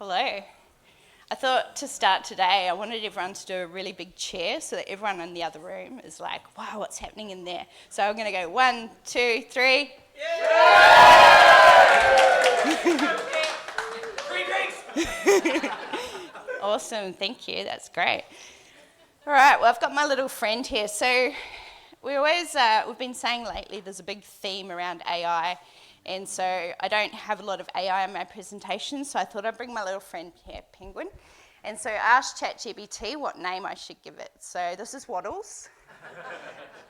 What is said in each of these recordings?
Hello. I thought to start today, I wanted everyone to do a really big cheer so that everyone in the other room is like, wow, what's happening in there? So I'm going to go 1, 2, 3. Awesome, thank you, that's great. All right, well, I've got my little friend here. So we've been saying lately there's a big theme around AI, and so I don't have a lot of AI in my presentation, so I thought I'd bring my little friend here, Penguin. And so I asked ChatGPT what name I should give it. So this is Waddles,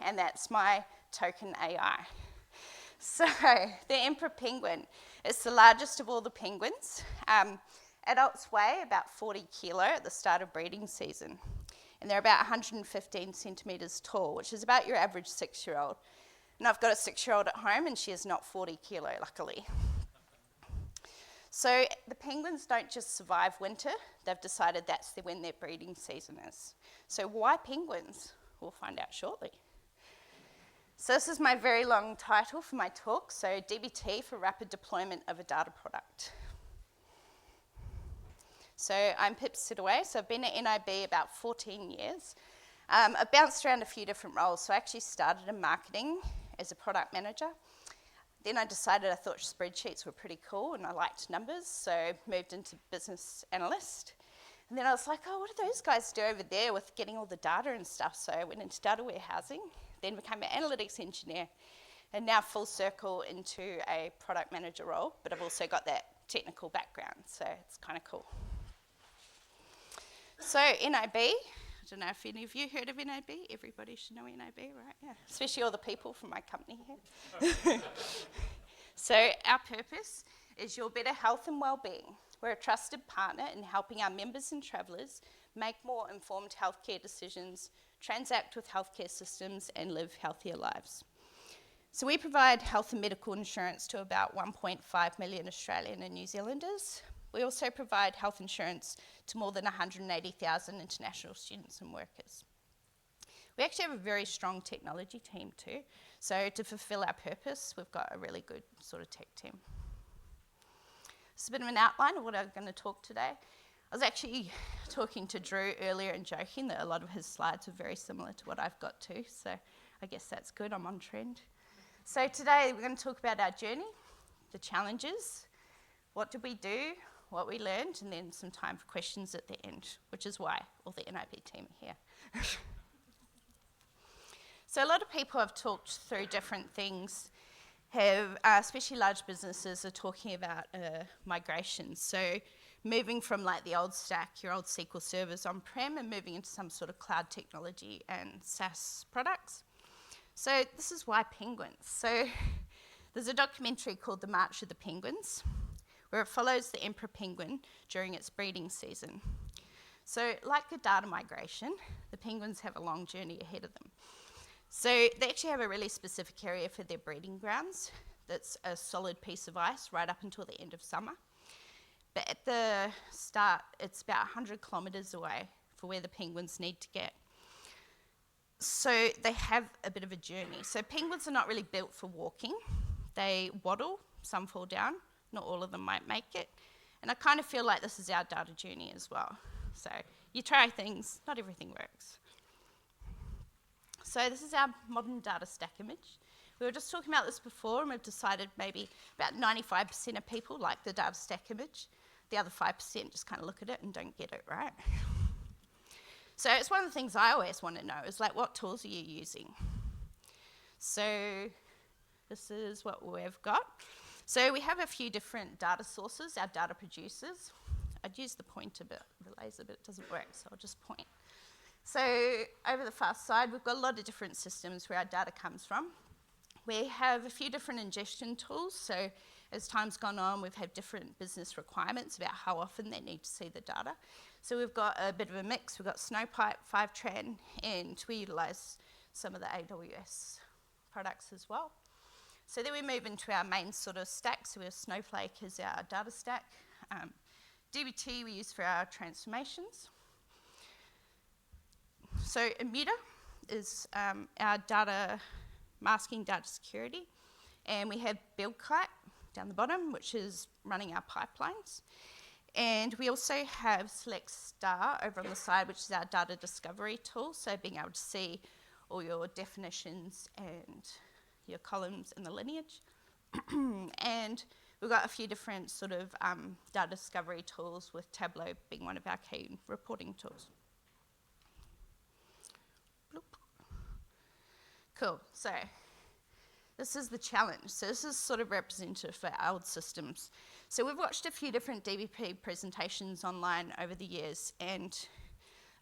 and that's my token AI. So the emperor penguin is the largest of all the penguins. Adults weigh about 40 kilo at the start of breeding season, and they're about 115 centimetres tall, which is about your average 6-year-old. And I've got a 6-year-old at home, and she is not 40 kilo, luckily. So the penguins don't just survive winter, they've decided that's when their breeding season is. So why penguins? We'll find out shortly. So this is my very long title for my talk, so DBT for rapid deployment of a data product. So I'm Pip Sidaway, so I've been at NIB about 14 years. I've bounced around a few different roles, so I actually started in marketing as a product manager. Then I decided I thought spreadsheets were pretty cool and I liked numbers, so moved into business analyst. And then I was like, oh, what do those guys do over there with getting all the data and stuff? So I went into data warehousing, then became an analytics engineer, and now full circle into a product manager role, but I've also got that technical background, so it's kind of cool. So NIB, I don't know if any of you heard of NIB. Everybody should know NIB, right? Yeah, especially all the people from my company here. So our purpose is your better health and well-being. We're a trusted partner in helping our members and travellers make more informed healthcare decisions, transact with healthcare systems, and live healthier lives. So we provide health and medical insurance to about 1.5 million Australian and New Zealanders. We also provide health insurance to more than 180,000 international students and workers. We actually have a very strong technology team too. So to fulfill our purpose, we've got a really good sort of tech team. It's a bit of an outline of what I'm going to talk today. I was actually talking to Drew earlier and joking that a lot of his slides are very similar to what I've got too. So I guess that's good, I'm on trend. So today we're going to talk about our journey, the challenges, what did we do, what we learned, and then some time for questions at the end, which is why all the NIB team are here. So a lot of people have talked through different things, especially large businesses are talking about migration. So moving from like the old stack, your old SQL servers on-prem, and moving into some sort of cloud technology and SaaS products. So this is why penguins. So there's a documentary called The March of the Penguins, where it follows the emperor penguin during its breeding season. So like a data migration, the penguins have a long journey ahead of them. So they actually have a really specific area for their breeding grounds that's a solid piece of ice right up until the end of summer. But at the start, it's about 100 kilometres away for where the penguins need to get. So they have a bit of a journey. So penguins are not really built for walking. They waddle, some fall down, not all of them might make it. And I kind of feel like this is our data journey as well. So you try things, not everything works. So this is our modern data stack image. We were just talking about this before, and we've decided maybe about 95% of people like the data stack image. The other 5% just kind of look at it and don't get it, right? So it's one of the things I always want to know is like, what tools are you using? So this is what we've got. So we have a few different data sources, our data producers. I'd use the pointer bit, the laser, but it doesn't work, so I'll just point. So over the far side, we've got a lot of different systems where our data comes from. We have a few different ingestion tools, so as time's gone on, we've had different business requirements about how often they need to see the data. So we've got a bit of a mix. We've got Snowpipe, Fivetran, and we utilise some of the AWS products as well. So then we move into our main sort of stack. So we have Snowflake as our data stack. DBT we use for our transformations. So Immuta is our data masking data security. And we have BuildKite down the bottom, which is running our pipelines. And And we also have Select Star over on the side, which is our data discovery tool, so being able to see all your definitions and your columns and the lineage. And we've got a few different sort of data discovery tools, with Tableau being one of our key reporting tools. Bloop. Cool, so this is the challenge. So this is sort of representative for our old systems. So we've watched a few different DBT presentations online over the years, and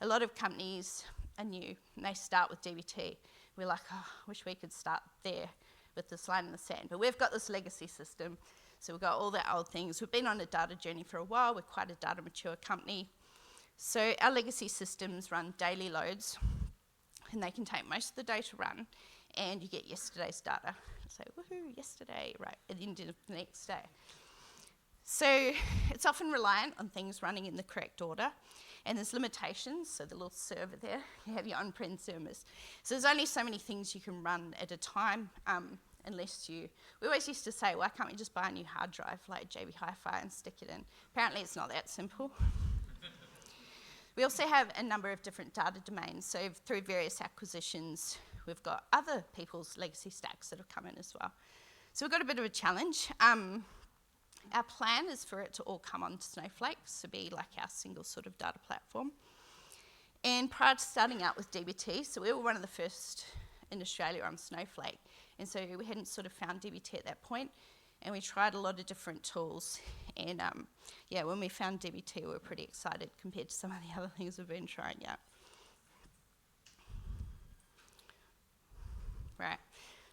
a lot of companies are new, and they start with DBT. We're like, oh, I wish we could start there with this line in the sand. But we've got this legacy system, so we've got all the old things. We've been on a data journey for a while. We're quite a data mature company. So our legacy systems run daily loads, and they can take most of the day to run, and you get yesterday's data. So, woohoo, yesterday, right, at the end of the next day. So it's often reliant on things running in the correct order, and there's limitations. So the little server there, you have your on-prem servers. So there's only so many things you can run at a time, unless we always used to say, why can't we just buy a new hard drive like JB Hi-Fi and stick it in? Apparently it's not that simple. We also have a number of different data domains. So through various acquisitions, we've got other people's legacy stacks that have come in as well. So we've got a bit of a challenge. Our plan is for it to all come onto Snowflake, so be like our single sort of data platform. And prior to starting out with DBT, so we were one of the first in Australia on Snowflake, and so we hadn't sort of found DBT at that point, and we tried a lot of different tools. And yeah, when we found DBT, we were pretty excited compared to some of the other things we've been trying out. Right.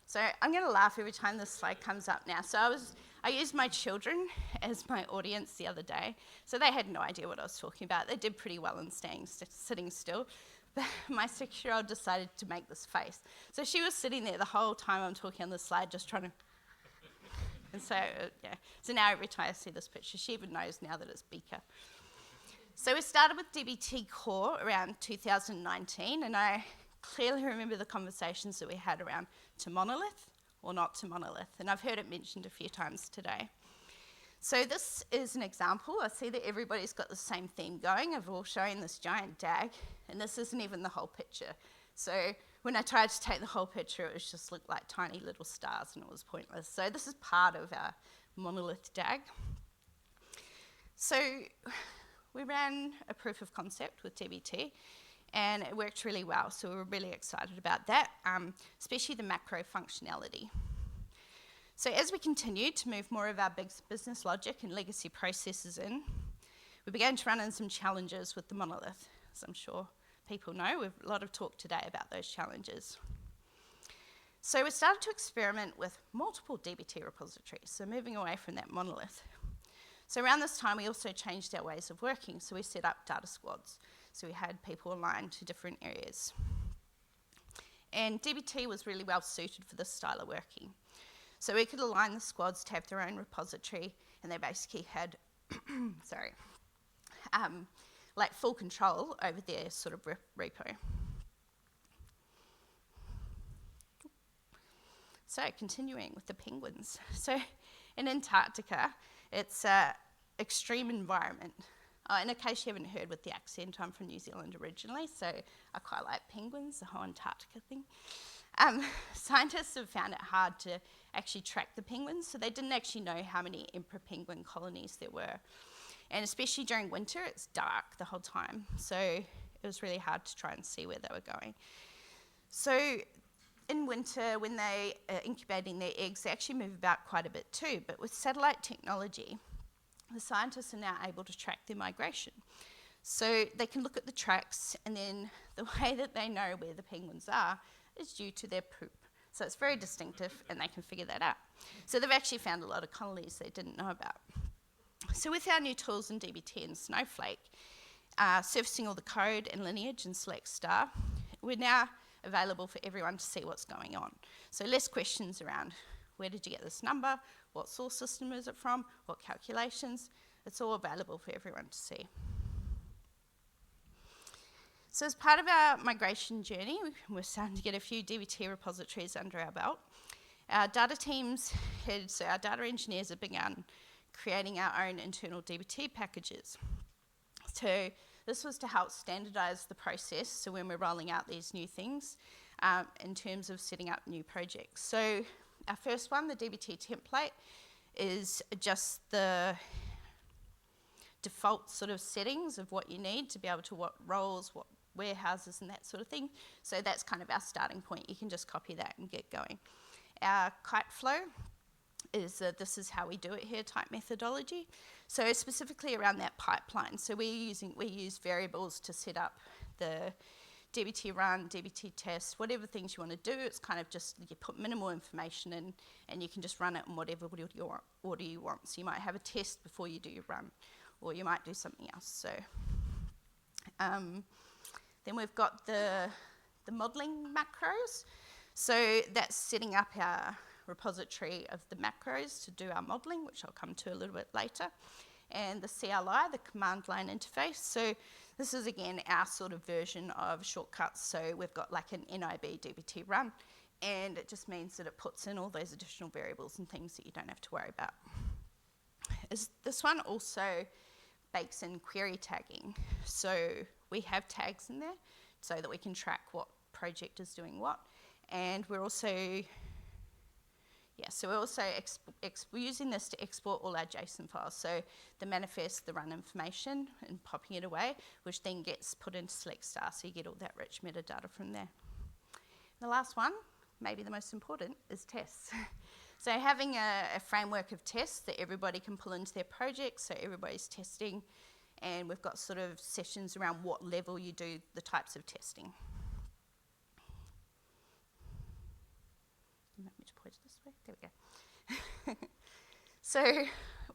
So I'm going to laugh every time this slide comes up now. So I used my children as my audience the other day. So they had no idea what I was talking about. They did pretty well in sitting still. But my 6-year-old decided to make this face. So she was sitting there the whole time I'm talking on the slide, just trying to... And so, yeah. So now every time I see this picture, she even knows now that it's Beaker. So we started with DBT Core around 2019, and I clearly remember the conversations that we had around to monolith or not to monolith, and I've heard it mentioned a few times today. So this is an example. I see that everybody's got the same theme going of all showing this giant DAG, and this isn't even the whole picture. So when I tried to take the whole picture, it was just looked like tiny little stars, and it was pointless. So this is part of our monolith DAG. So we ran a proof of concept with DBT, and it worked really well, so we were really excited about that, especially the macro functionality. So as we continued to move more of our big business logic and legacy processes in, we began to run into some challenges with the monolith, as I'm sure people know. We've a lot of talk today about those challenges. So we started to experiment with multiple DBT repositories, so moving away from that monolith. So around this time, we also changed our ways of working, so we set up data squads. So we had people aligned to different areas. And DBT was really well suited for this style of working. So we could align the squads to have their own repository, and they basically had, like full control over their sort of repo. So continuing with the penguins. So in Antarctica, it's an extreme environment. And in case you haven't heard with the accent, I'm from New Zealand originally, so I quite like penguins, the whole Antarctica thing. Scientists have found it hard to actually track the penguins, so they didn't actually know how many emperor penguin colonies there were. And especially during winter, it's dark the whole time, so it was really hard to try and see where they were going. So in winter, when they are incubating their eggs, they actually move about quite a bit too, but with satellite technology, the scientists are now able to track their migration. So they can look at the tracks, and then the way that they know where the penguins are is due to their poop. So it's very distinctive, and they can figure that out. So they've actually found a lot of colonies they didn't know about. So with our new tools in DBT and Snowflake, surfacing all the code and lineage and Select Star, we're now available for everyone to see what's going on. So less questions around where did you get this number, what source system is it from, what calculations. It's all available for everyone to see. So as part of our migration journey, we're starting to get a few DBT repositories under our belt. Our data teams, so our data engineers have begun creating our own internal DBT packages. So this was to help standardise the process, so when we're rolling out these new things, in terms of setting up new projects. So our first one, the DBT template, is just the default sort of settings of what you need to be able to what roles, what warehouses and that sort of thing. So that's kind of our starting point. You can just copy that and get going. Our kite flow is this is how we do it here type methodology. So specifically around that pipeline. So we use variables to set up the DBT run, DBT test, whatever things you want to do. It's kind of just you put minimal information in and you can just run it in whatever order you want. So you might have a test before you do your run, or you might do something else. So then we've got the modeling macros. So that's setting up our repository of the macros to do our modeling, which I'll come to a little bit later. And the CLI, the command line interface. So this is again our sort of version of shortcuts. So we've got like an NIB DBT run, and it just means that it puts in all those additional variables and things that you don't have to worry about. This one also bakes in query tagging. So we have tags in there so that we can track what project is doing what. And we're also, we're using this to export all our JSON files. So the manifest, the run information, and popping it away, which then gets put into Select Star, so you get all that rich metadata from there. The last one, maybe the most important, is tests. So having a framework of tests that everybody can pull into their project, so everybody's testing, and we've got sort of sessions around what level you do the types of testing. You want me to point it this way? There we go. So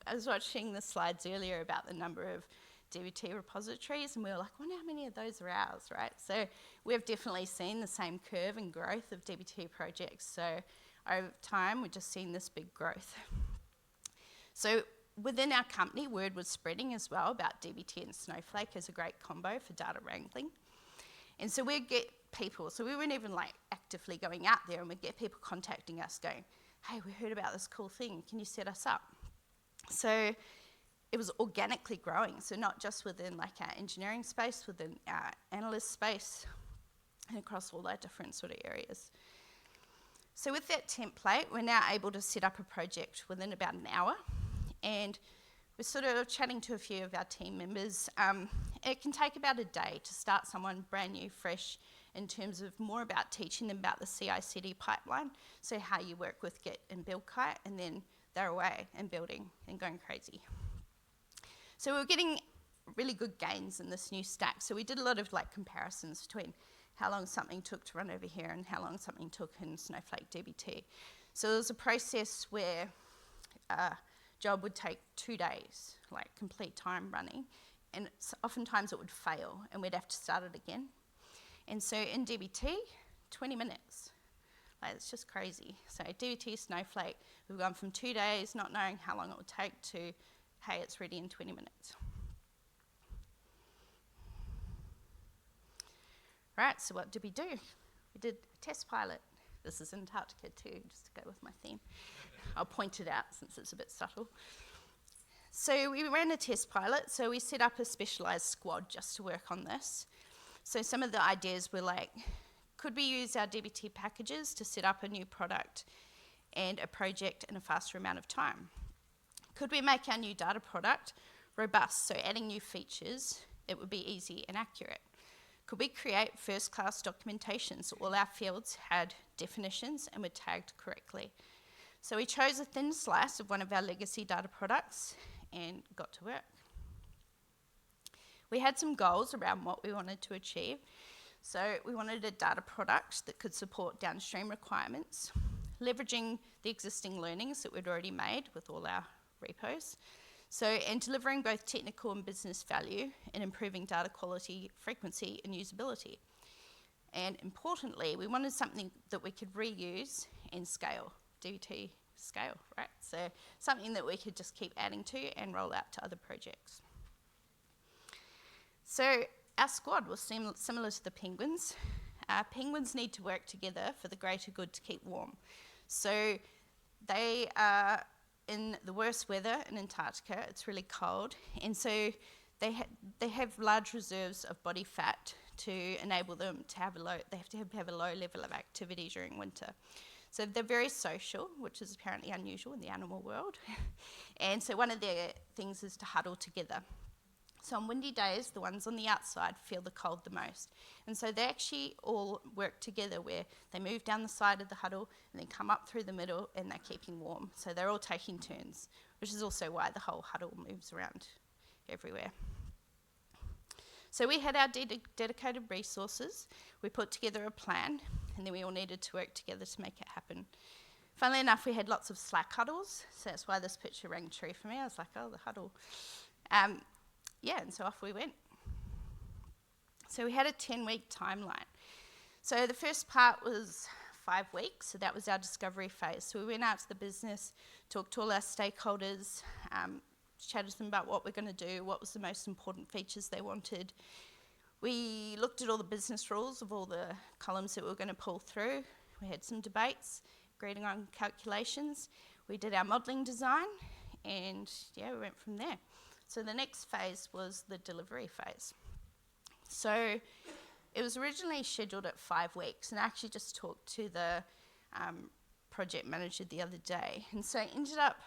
I was watching the slides earlier about the number of DBT repositories, and we were like, I wonder how many of those are ours, right? So we've definitely seen the same curve and growth of DBT projects. So over time, we've just seen this big growth. So within our company, word was spreading as well about DBT and Snowflake as a great combo for data wrangling. And so we'd get people, so we weren't even like actively going out there, and we'd get people contacting us going, hey, we heard about this cool thing, can you set us up? So it was organically growing, so not just within like our engineering space, within our analyst space, and across all our different sort of areas. So with that template, we're now able to set up a project within about an hour, and we're sort of chatting to a few of our team members. It can take about a day to start someone brand new, fresh, in terms of more about teaching them about the CI/CD pipeline, so how you work with Git and build kite, and then they're away and building and going crazy. So we're getting really good gains in this new stack. So we did a lot of like comparisons between how long something took to run over here and how long something took in Snowflake DBT. So there was a process where a job would take 2 days, like complete time running, and oftentimes it would fail and we'd have to start it again. And so in DBT, 20 minutes. Like, it's just crazy. So DBT Snowflake, we've gone from 2 days, not knowing how long it would take, to, hey, it's ready in 20 minutes. Right, so what did we do? We did a test pilot. This is Antarctica too, just to go with my theme. I'll point it out since it's a bit subtle. So we ran a test pilot, so we set up a specialised squad just to work on this. So some of the ideas were like, could we use our DBT packages to set up a new product and a project in a faster amount of time? Could we make our new data product robust, so adding new features, it would be easy and accurate? Could we create first-class documentation so all our fields had definitions and were tagged correctly? So we chose a thin slice of one of our legacy data products and got to work. We had some goals around what we wanted to achieve. So we wanted a data product that could support downstream requirements, leveraging the existing learnings that we'd already made with all our repos. So, and delivering both technical and business value and improving data quality, frequency, and usability. And importantly, we wanted something that we could reuse and scale, DBT scale, right? So something that we could just keep adding to and roll out to other projects. So our squad was similar to the penguins. Penguins need to work together for the greater good to keep warm. So they in the worst weather in Antarctica, it's really cold, and so they have large reserves of body fat to enable them to have they have to have a low level of activity during winter. So they're very social, which is apparently unusual in the animal world. And so one of their things is to huddle together. So on windy days, the ones on the outside feel the cold the most. And so they actually all work together where they move down the side of the huddle and then come up through the middle and they're keeping warm. So they're all taking turns, which is also why the whole huddle moves around everywhere. So we had our dedicated resources. We put together a plan, and then we all needed to work together to make it happen. Funnily enough, we had lots of Slack huddles, so that's why this picture rang true for me. I was like, oh, the huddle. And so off we went. So we had a 10-week timeline. So the first part was 5 weeks, so that was our discovery phase. So we went out to the business, talked to all our stakeholders, chatted to them about what we're going to do, what was the most important features they wanted. We looked at all the business rules of all the columns that we were going to pull through. We had some debates, agreed on calculations. We did our modelling design, and we went from there. So the next phase was the delivery phase. So it was originally scheduled at 5 weeks, and I actually just talked to the project manager the other day. And so it ended up,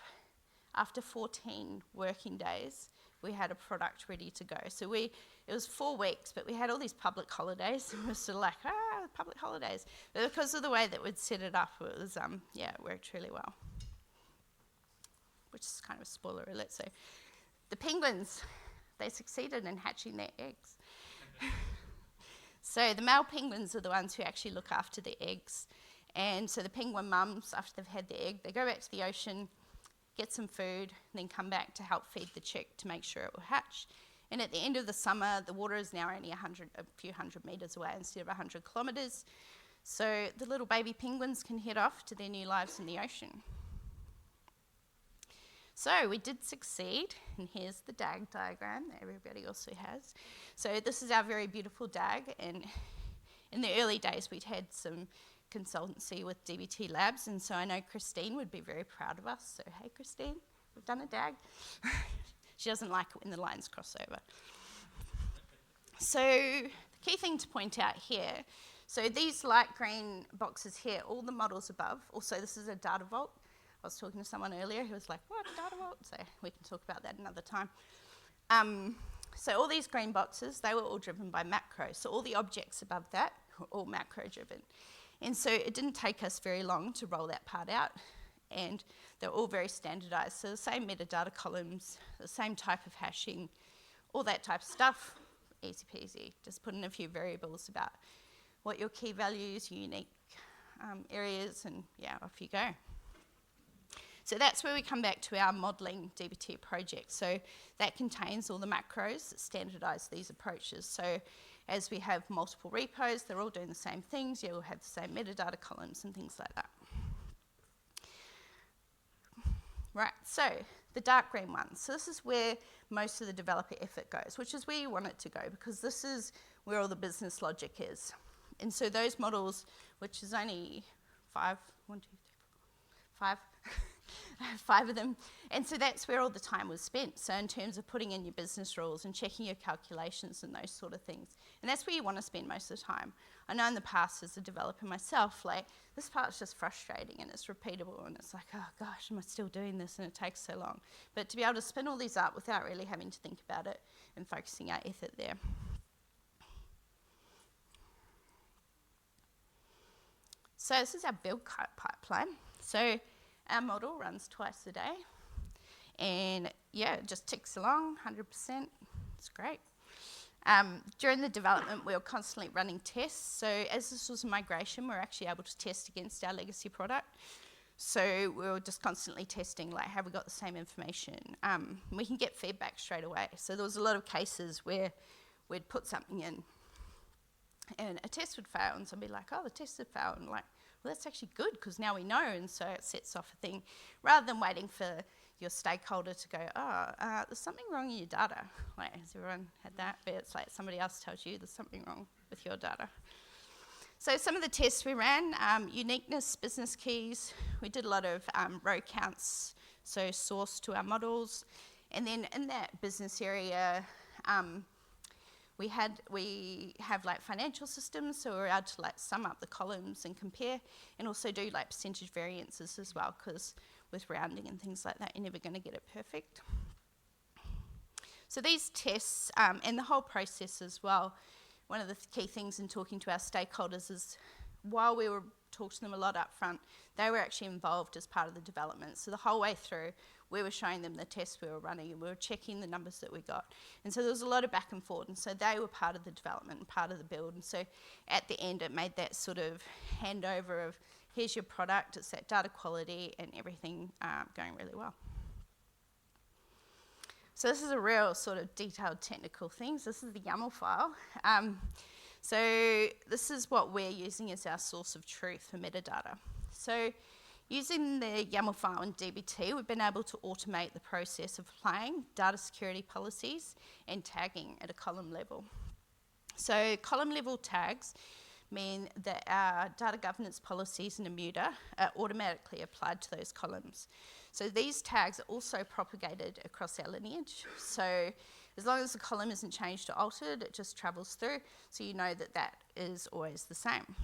after 14 working days, we had a product ready to go. So it was 4 weeks, but we had all these public holidays, and we were sort of like, public holidays. But because of the way that we'd set it up, it was, it worked really well. Which is kind of a spoiler alert. So the penguins, they succeeded in hatching their eggs. So the male penguins are the ones who actually look after the eggs. And so the penguin mums, after they've had their egg, they go back to the ocean, get some food, and then come back to help feed the chick to make sure it will hatch. And at the end of the summer, the water is now only a few hundred metres away instead of 100 kilometres. So the little baby penguins can head off to their new lives in the ocean. So we did succeed, and here's the DAG diagram that everybody also has. So this is our very beautiful DAG, and in the early days we'd had some consultancy with DBT Labs, and so I know Christine would be very proud of us. So hey Christine, we've done a DAG. She doesn't like it when the lines cross over. So the key thing to point out here, so these light green boxes here, all the models above, also this is a data vault. I was talking to someone earlier who was like, what, a data vault? So we can talk about that another time. So all these green boxes, they were all driven by macro. So all the objects above that were all macro driven. And so it didn't take us very long to roll that part out, and they're all very standardized. So the same metadata columns, the same type of hashing, all that type of stuff, easy peasy. Just put in a few variables about what your key values, your unique areas, and off you go. So that's where we come back to our modelling DBT project. So that contains all the macros that standardise these approaches. So as we have multiple repos, they're all doing the same things. You'll have the same metadata columns and things like that. Right, so the dark green one. So this is where most of the developer effort goes, which is where you want it to go, because this is where all the business logic is. And so those models, which is only 5 of them, and so that's where all the time was spent. So in terms of putting in your business rules and checking your calculations and those sort of things, and that's where you want to spend most of the time. I know in the past as a developer myself, like this part's just frustrating and it's repeatable and it's like, oh gosh, am I still doing this, and it takes so long. But to be able to spin all these up without really having to think about it and focusing our effort there. So this is our build pipeline. So our model runs twice a day, and it just ticks along, 100%. It's great. During the development, we were constantly running tests. So as this was a migration, we were actually able to test against our legacy product. So we were just constantly testing, like, have we got the same information? We can get feedback straight away. So there was a lot of cases where we'd put something in, and a test would fail, and somebody would be like, oh, the test had failed, and like, well, that's actually good because now we know, and so it sets off a thing, rather than waiting for your stakeholder to go, there's something wrong in your data. Like, has everyone had that? But it's like somebody else tells you there's something wrong with your data. So some of the tests we ran, uniqueness, business keys. We did a lot of row counts, so source to our models. And then in that business area, we have like financial systems, so we're able to like sum up the columns and compare, and also do like percentage variances as well, because with rounding and things like that, you're never going to get it perfect. So these tests and the whole process as well, one of the key things in talking to our stakeholders is while we were talking to them a lot up front, they were actually involved as part of the development. So the whole way through, we were showing them the tests we were running and we were checking the numbers that we got. And so there was a lot of back and forth, and so they were part of the development and part of the build. And so at the end, it made that sort of handover of, here's your product, it's that data quality and everything going really well. So this is a real sort of detailed technical thing. So this is the YAML file. So this is what we're using as our source of truth for metadata. So using the YAML file in DBT, we've been able to automate the process of applying data security policies and tagging at a column level. So column level tags mean that our data governance policies in Immuta are automatically applied to those columns. So these tags are also propagated across our lineage. So as long as the column isn't changed or altered, it just travels through, so you know that that is always the same.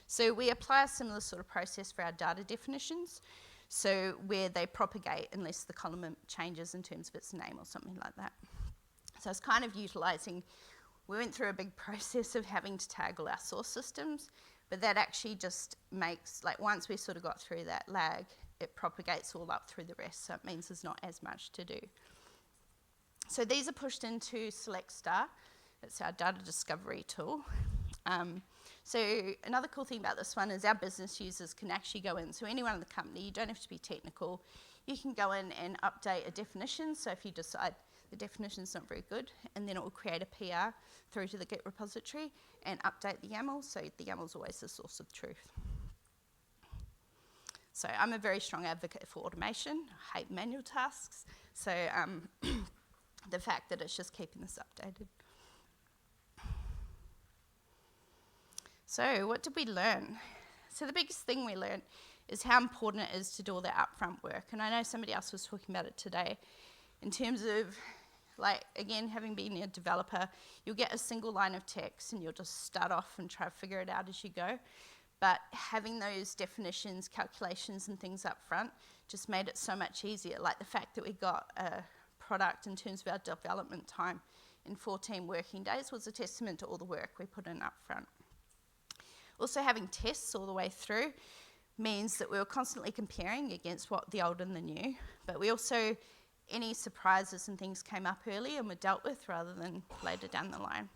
So we apply a similar sort of process for our data definitions, so where they propagate unless the column changes in terms of its name or something like that. So it's kind of utilising, we went through a big process of having to tag all our source systems, but that actually just makes, like once we sort of got through that lag, it propagates all up through the rest, so it means there's not as much to do. So these are pushed into Select Star. It's our data discovery tool. So another cool thing about this one is our business users can actually go in. So anyone in the company, you don't have to be technical. You can go in and update a definition. So if you decide the definition's not very good, and then it will create a PR through to the Git repository and update the YAML. So the YAML's always the source of truth. So I'm a very strong advocate for automation. I hate manual tasks. So the fact that it's just keeping this updated. So what did we learn? So the biggest thing we learned is how important it is to do all that upfront work. And I know somebody else was talking about it today in terms of, like, again, having been a developer, you'll get a single line of text and you'll just start off and try to figure it out as you go. But having those definitions, calculations and things up front just made it so much easier. Like the fact that we got a product in terms of our development time in 14 working days was a testament to all the work we put in up front. Also having tests all the way through means that we were constantly comparing against what the old and the new, but we also, any surprises and things came up early and were dealt with rather than later down the line.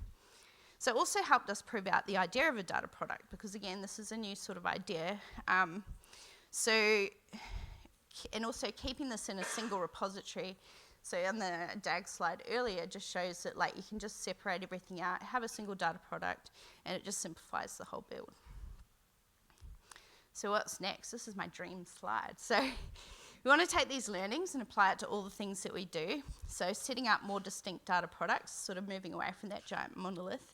So it also helped us prove out the idea of a data product, because again, this is a new sort of idea. And also keeping this in a single repository. So on the DAG slide earlier, just shows that like you can just separate everything out, have a single data product, and it just simplifies the whole build. So what's next? This is my dream slide. So we want to take these learnings and apply it to all the things that we do. So setting up more distinct data products, sort of moving away from that giant monolith.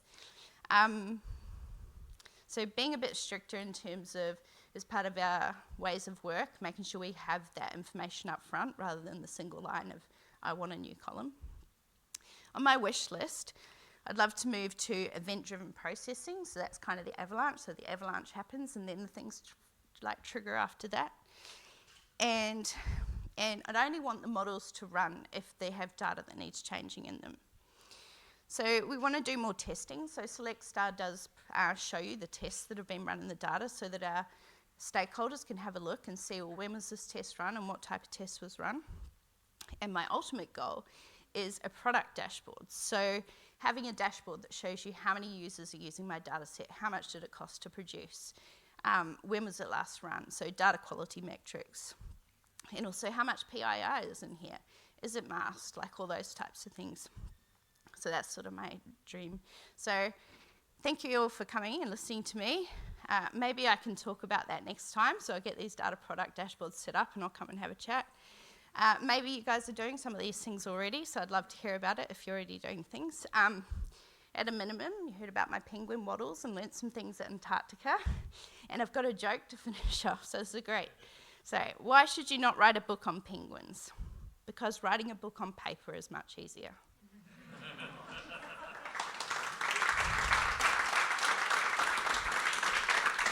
So being a bit stricter in terms of, as part of our ways of work, making sure we have that information up front rather than the single line of, I want a new column. On my wish list, I'd love to move to event-driven processing. So that's kind of the avalanche. So the avalanche happens and then the things trigger after that. And I'd only want the models to run if they have data that needs changing in them. So we want to do more testing. So Select Star does show you the tests that have been run in the data so that our stakeholders can have a look and see, well, when was this test run and what type of test was run. And my ultimate goal is a product dashboard. So having a dashboard that shows you how many users are using my data set, how much did it cost to produce, when was it last run, so data quality metrics. And also how much PII is in here, is it masked, like all those types of things. So that's sort of my dream. So thank you all for coming and listening to me. Maybe I can talk about that next time, so I'll get these data product dashboards set up and I'll come and have a chat. Maybe you guys are doing some of these things already, so I'd love to hear about it if you're already doing things. At a minimum, you heard about my penguin waddles and learnt some things at Antarctica. And I've got a joke to finish off, so this is great. So why should you not write a book on penguins? Because writing a book on paper is much easier.